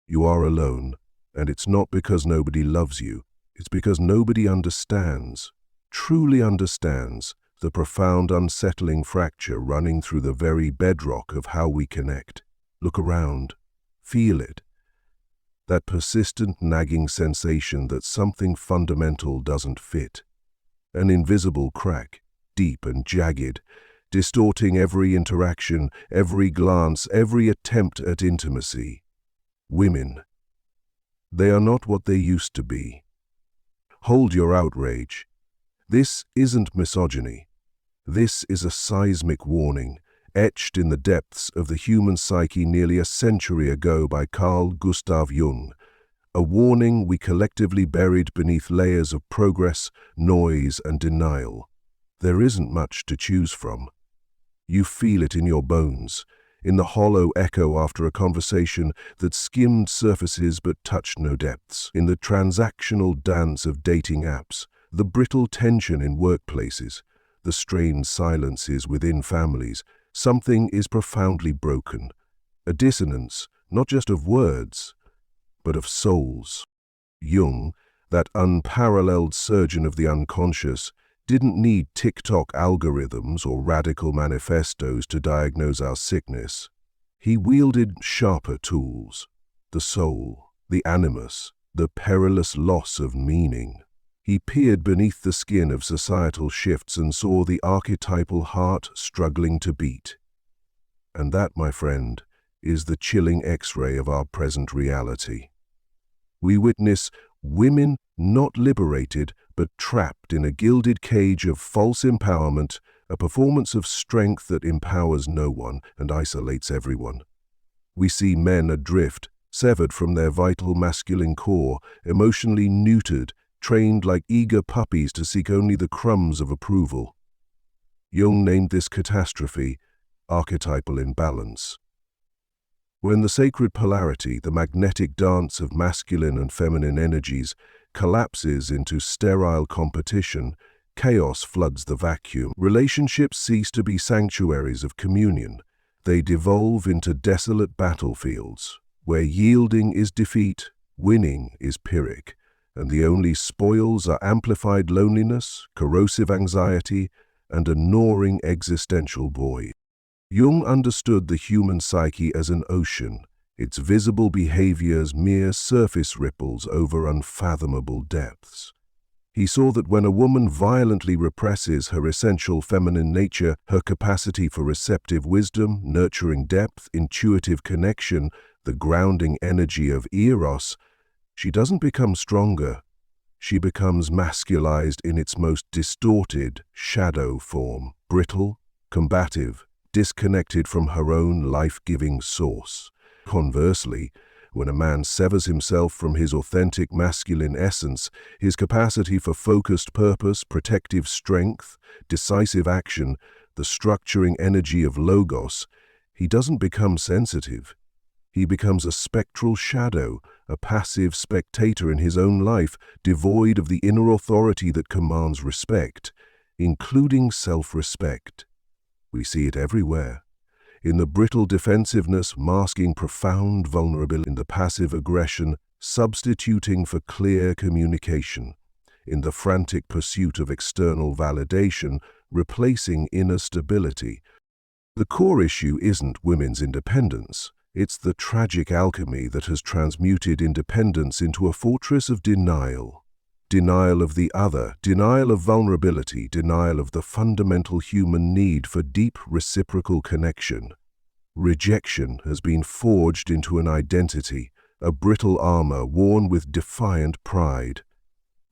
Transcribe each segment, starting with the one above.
You are alone, and it's not because nobody loves you. It's because nobody understands, truly understands, the profound unsettling fracture running through the very bedrock of how we connect. Look around. Feel it. That persistent nagging sensation that something fundamental doesn't fit. An invisible crack, deep and jagged, distorting every interaction, every glance, every attempt at intimacy. Women. They are not what they used to be. Hold your outrage. This isn't misogyny. This is a seismic warning, etched in the depths of the human psyche nearly a century ago by Carl Gustav Jung, a warning we collectively buried beneath layers of progress, noise, and denial. There isn't much to choose from. You feel it in your bones, in the hollow echo after a conversation that skimmed surfaces but touched no depths, in the transactional dance of dating apps, the brittle tension in workplaces, the strained silences within families. Something is profoundly broken, a dissonance not just of words, but of souls. Jung, that unparalleled surgeon of the unconscious, didn't need TikTok algorithms or radical manifestos to diagnose our sickness. He wielded sharper tools: the soul, the animus, the perilous loss of meaning. He peered beneath the skin of societal shifts and saw the archetypal heart struggling to beat. And that, my friend, is the chilling X-ray of our present reality. We witness women not liberated, but trapped in a gilded cage of false empowerment, a performance of strength that empowers no one and isolates everyone. We see men adrift, severed from their vital masculine core, emotionally neutered, trained like eager puppies to seek only the crumbs of approval. Jung named this catastrophe archetypal imbalance. When the sacred polarity, the magnetic dance of masculine and feminine energies, collapses into sterile competition, chaos floods the vacuum. Relationships cease to be sanctuaries of communion. They devolve into desolate battlefields, where yielding is defeat, winning is Pyrrhic, and the only spoils are amplified loneliness, corrosive anxiety, and a gnawing existential void. Jung understood the human psyche as an ocean, its visible behaviors mere surface ripples over unfathomable depths. He saw that when a woman violently represses her essential feminine nature, her capacity for receptive wisdom, nurturing depth, intuitive connection, the grounding energy of eros, she doesn't become stronger. She becomes masculized in its most distorted shadow form, brittle, combative, disconnected from her own life-giving source. Conversely, when a man severs himself from his authentic masculine essence, his capacity for focused purpose, protective strength, decisive action, the structuring energy of logos, he doesn't become sensitive. He becomes a spectral shadow, a passive spectator in his own life, devoid of the inner authority that commands respect, including self-respect. We see it everywhere. In the brittle defensiveness masking profound vulnerability, in the passive aggression substituting for clear communication, in the frantic pursuit of external validation replacing inner stability. The core issue isn't women's independence. It's the tragic alchemy that has transmuted independence into a fortress of denial. Denial of the other, denial of vulnerability, denial of the fundamental human need for deep reciprocal connection. Rejection has been forged into an identity, a brittle armor worn with defiant pride.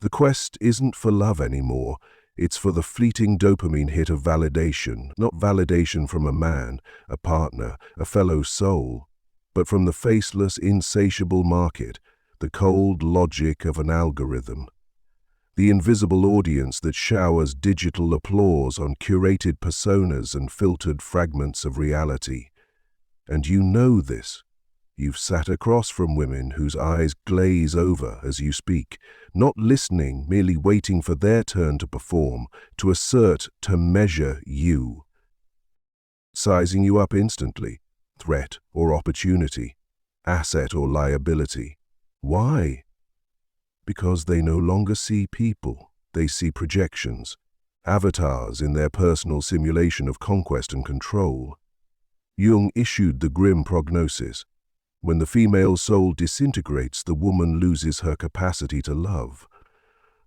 The quest isn't for love anymore. It's for the fleeting dopamine hit of validation, not validation from a man, a partner, a fellow soul, but from the faceless, insatiable market, the cold logic of an algorithm. The invisible audience that showers digital applause on curated personas and filtered fragments of reality. And you know this. You've sat across from women whose eyes glaze over as you speak, not listening, merely waiting for their turn to perform, to assert, to measure you. Sizing you up instantly, threat or opportunity. asset or liability. Why? Because they no longer see people. They see projections, avatars in their personal simulation of conquest and control. Jung issued the grim prognosis: when the female soul disintegrates, the woman loses her capacity to love.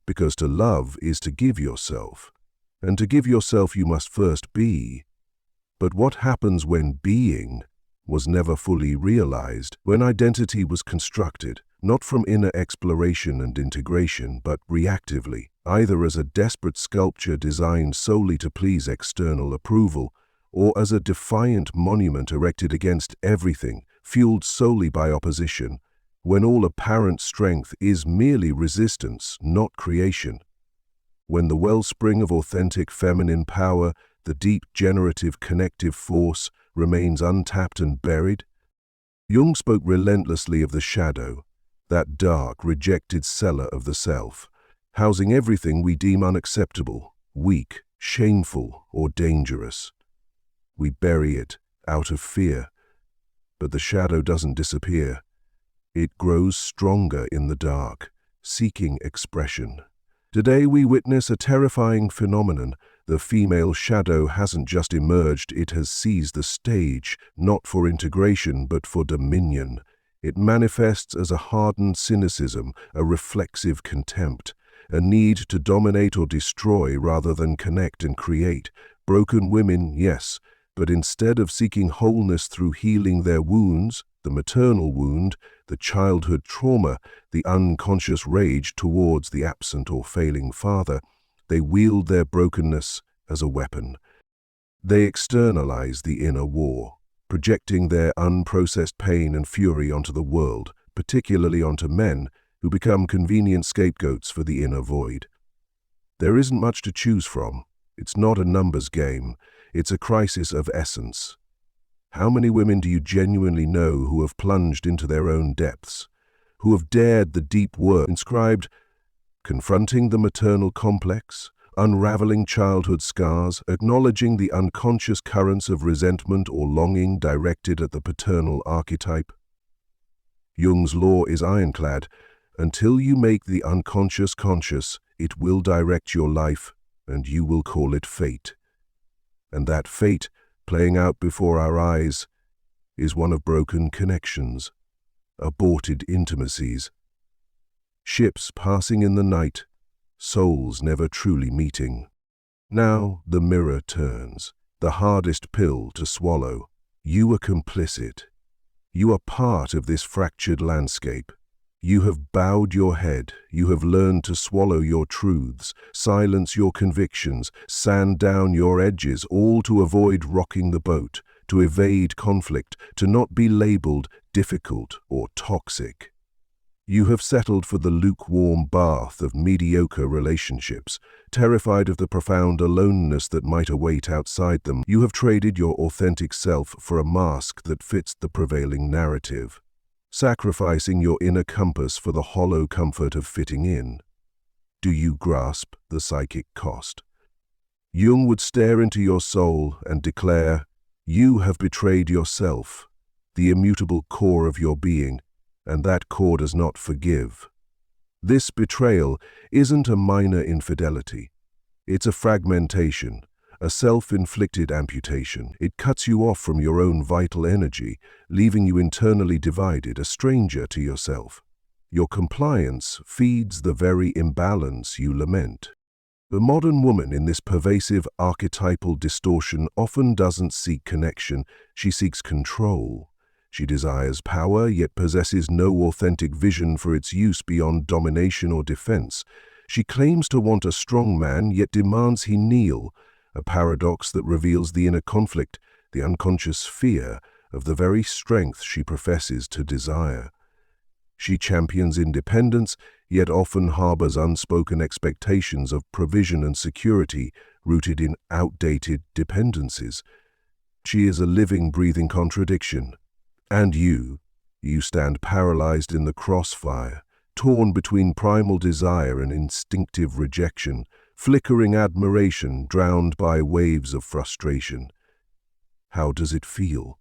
Because to love is to give yourself, and to give yourself you must first be. But what happens when being was never fully realized, when identity was constructed, not from inner exploration and integration, but reactively, either as a desperate sculpture designed solely to please external approval, or as a defiant monument erected against everything, fueled solely by opposition, when all apparent strength is merely resistance, not creation? When the wellspring of authentic feminine power, the deep generative connective force, remains untapped and buried? Jung spoke relentlessly of the shadow, that dark, rejected cellar of the self, housing everything we deem unacceptable, weak, shameful, or dangerous. We bury it out of fear, but the shadow doesn't disappear. It grows stronger in the dark, seeking expression. Today we witness a terrifying phenomenon. The female shadow hasn't just emerged, it has seized the stage, not for integration but for dominion. It manifests as a hardened cynicism, a reflexive contempt, a need to dominate or destroy rather than connect and create. Broken women, yes, but instead of seeking wholeness through healing their wounds, the maternal wound, the childhood trauma, the unconscious rage towards the absent or failing father, they wield their brokenness as a weapon. They externalize the inner war, projecting their unprocessed pain and fury onto the world, particularly onto men, who become convenient scapegoats for the inner void. There isn't much to choose from. It's not a numbers game. It's a crisis of essence. How many women do you genuinely know who have plunged into their own depths, who have dared the deep work inscribed, confronting the maternal complex, unraveling childhood scars, acknowledging the unconscious currents of resentment or longing directed at the paternal archetype? Jung's law is ironclad. Until you make the unconscious conscious, it will direct your life, and you will call it fate. And that fate, playing out before our eyes, is one of broken connections, aborted intimacies, ships passing in the night, souls never truly meeting. Now the mirror turns, the hardest pill to swallow. You are complicit. You are part of this fractured landscape. You have bowed your head, you have learned to swallow your truths, silence your convictions, sand down your edges, all to avoid rocking the boat, to evade conflict, to not be labeled difficult or toxic. You have settled for the lukewarm bath of mediocre relationships, terrified of the profound aloneness that might await outside them. You have traded your authentic self for a mask that fits the prevailing narrative, sacrificing your inner compass for the hollow comfort of fitting in. Do you grasp the psychic cost? Jung would stare into your soul and declare, you have betrayed yourself, the immutable core of your being, and that core does not forgive. This betrayal isn't a minor infidelity. It's a fragmentation, a self-inflicted amputation. It cuts you off from your own vital energy, leaving you internally divided, a stranger to yourself. Your compliance feeds the very imbalance you lament. The modern woman in this pervasive archetypal distortion often doesn't seek connection, she seeks control. She desires power, yet possesses no authentic vision for its use beyond domination or defense. She claims to want a strong man, yet demands he kneel, a paradox that reveals the inner conflict, the unconscious fear of the very strength she professes to desire. She champions independence, yet often harbors unspoken expectations of provision and security rooted in outdated dependencies. She is a living, breathing contradiction. And you stand paralyzed in the crossfire, torn between primal desire and instinctive rejection, flickering admiration drowned by waves of frustration. How does it feel?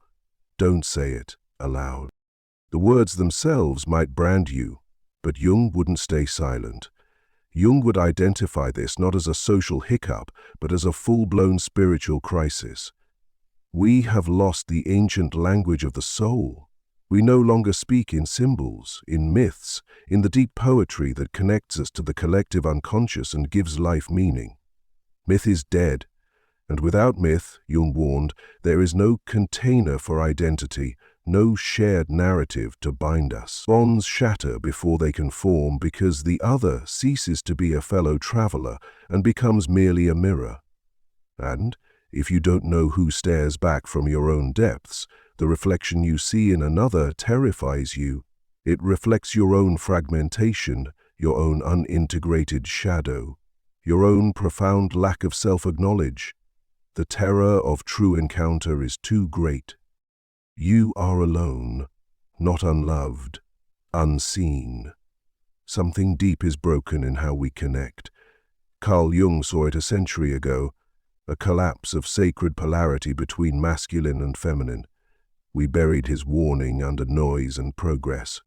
Don't say it aloud. The words themselves might brand you, but Jung wouldn't stay silent. Jung would identify this not as a social hiccup, but as a full-blown spiritual crisis. We have lost the ancient language of the soul. We no longer speak in symbols, in myths, in the deep poetry that connects us to the collective unconscious and gives life meaning. Myth is dead, and without myth, Jung warned, there is no container for identity, no shared narrative to bind us. Bonds shatter before they can form because the other ceases to be a fellow traveler and becomes merely a mirror. And, if you don't know who stares back from your own depths, the reflection you see in another terrifies you. It reflects your own fragmentation, your own unintegrated shadow, your own profound lack of self-acknowledge. The terror of true encounter is too great. You are alone, not unloved, unseen. Something deep is broken in how we connect. Carl Jung saw it a century ago, a collapse of sacred polarity between masculine and feminine. We buried his warning under noise and progress.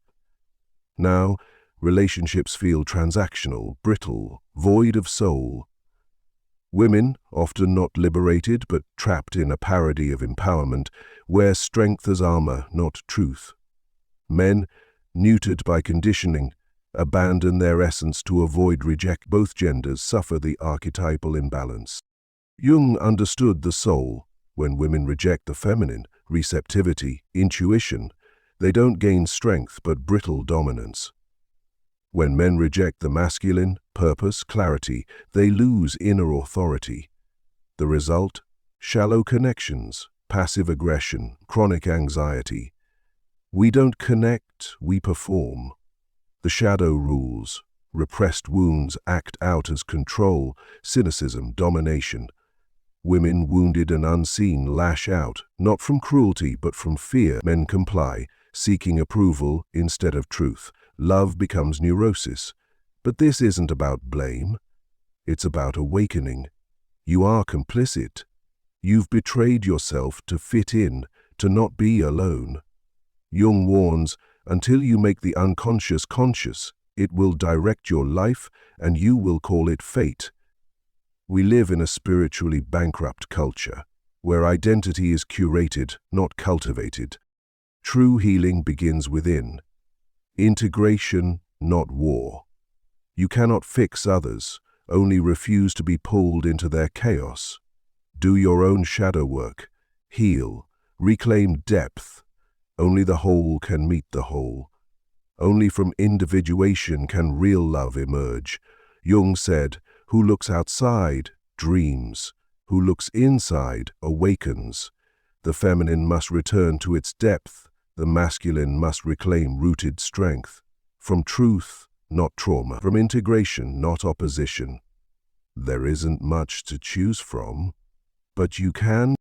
Now, relationships feel transactional, brittle, void of soul. Women, often not liberated but trapped in a parody of empowerment, wear strength as armor, not truth. Men, neutered by conditioning, abandon their essence to avoid rejection. Both genders suffer the archetypal imbalance. Jung understood the soul. When women reject the feminine, receptivity, intuition, they don't gain strength but brittle dominance. When men reject the masculine, purpose, clarity, they lose inner authority. The result? Shallow connections, passive aggression, chronic anxiety. We don't connect, we perform. The shadow rules. Repressed wounds act out as control, cynicism, domination. Women wounded and unseen lash out, not from cruelty but from fear. Men comply, seeking approval instead of truth. Love becomes neurosis. But this isn't about blame. It's about awakening. You are complicit. You've betrayed yourself to fit in, to not be alone. Jung warns, until you make the unconscious conscious, it will direct your life and you will call it fate. We live in a spiritually bankrupt culture, where identity is curated, not cultivated. True healing begins within. Integration, not war. You cannot fix others, only refuse to be pulled into their chaos. Do your own shadow work, heal, reclaim depth. Only the whole can meet the whole. Only from individuation can real love emerge. Jung said, "Who looks outside, dreams. Who looks inside, awakens." The feminine must return to its depth. The masculine must reclaim rooted strength. From truth, not trauma. From integration, not opposition. There isn't much to choose from, but you can